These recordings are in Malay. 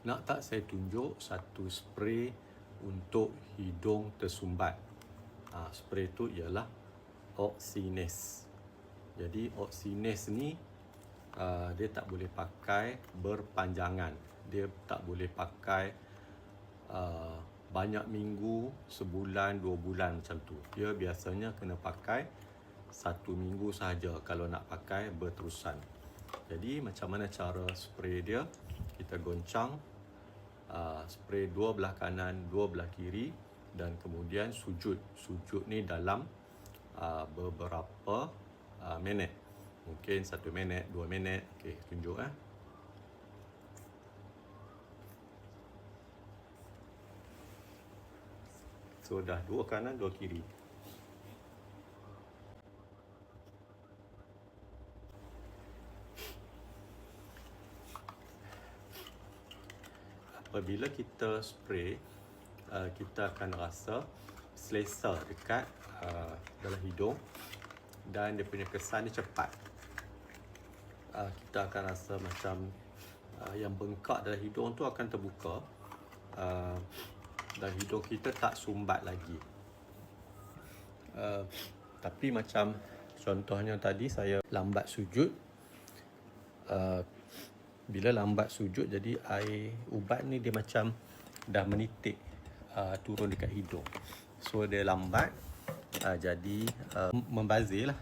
Nak tak saya tunjuk satu spray untuk hidung tersumbat. Spray tu ialah Oxinase. Jadi Oxinase ni dia tak boleh pakai berpanjangan. Dia tak boleh pakai banyak minggu, sebulan, 2 bulan macam tu. Dia biasanya kena pakai 1 minggu sahaja kalau nak pakai berterusan. Jadi macam mana cara spray dia? Kita goncang spray 2 belah kanan, 2 belah kiri, dan kemudian sujud. Sujud ni dalam beberapa minit. Mungkin 1 minit, 2 minit. Okey, tunjuk So dah 2 kanan, 2 kiri. Apabila kita spray, kita akan rasa selesa dekat dalam hidung, dan dia punya kesan dia cepat. Kita akan rasa macam yang bengkak dalam hidung tu akan terbuka, dan hidung kita tak sumbat lagi. Tapi macam contohnya tadi saya lambat sujud. Bila lambat sujud, jadi air ubat ni dia macam dah menitik turun dekat hidung. So dia lambat, jadi membazir lah.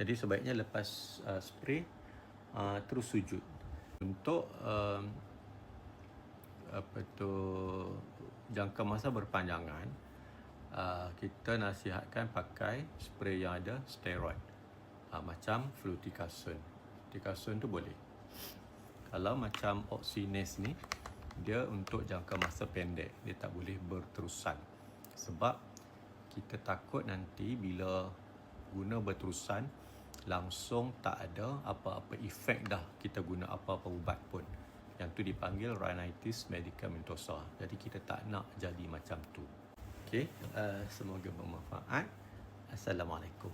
Jadi sebaiknya lepas spray terus sujud. Untuk jangka masa berpanjangan, kita nasihatkan pakai spray yang ada steroid, macam fluticasone. Fluticasone tu boleh. Kalau macam Oxinase ni, dia untuk jangka masa pendek, dia tak boleh berterusan. Sebab kita takut nanti bila guna berterusan, langsung tak ada apa-apa efek dah kita guna apa-apa ubat pun. Yang tu dipanggil rhinitis medicamentosa. Jadi kita tak nak jadi macam tu. Okey, semoga bermanfaat. Assalamualaikum.